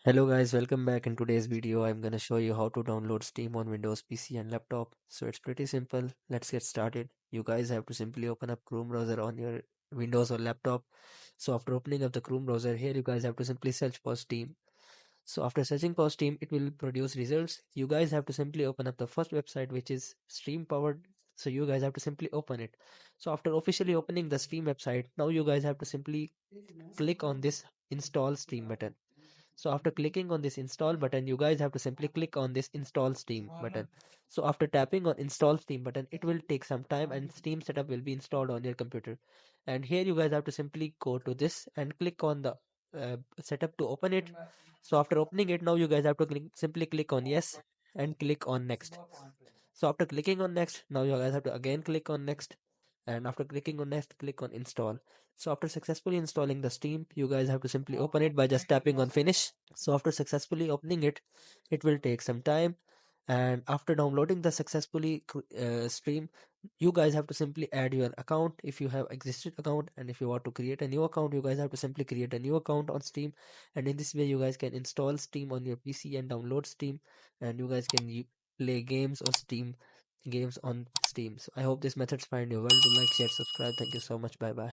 Hello guys, welcome back. In today's video, I'm gonna show you how to download Steam on Windows PC and laptop. So it's pretty simple. Let's get started. You guys have to simply open up Chrome browser on your Windows or laptop. So after opening up the Chrome browser, here you guys have to simply search for Steam. So after searching for Steam, it will produce results. You guys have to simply open up the first website, which is Steam powered. So you guys have to simply open it. So after officially opening the Steam website, now you guys have to simply click on this install Steam button. So after clicking on this install button, you guys have to simply click on this install Steam button. So after tapping on install Steam button, it will take some time and Steam setup will be installed on your computer. And here you guys have to simply go to this and click on the setup to open it. So after opening it, now you guys have to simply click on yes and click on next. So after clicking on next, now you guys have to again click on next, and after clicking on next, click on install. So after successfully installing the Steam, you guys have to simply open it by just tapping on finish. So after successfully opening it, it will take some time. And after downloading the successfully stream, you guys have to simply add your account if you have existed account, and if you want to create a new account, you guys have to simply create a new account on Steam. And in this way, you guys can install Steam on your PC and download Steam, and you guys can play games or Steam games on Steam. So I hope this methods find you well. Do like, share, subscribe. Thank you so much. Bye bye.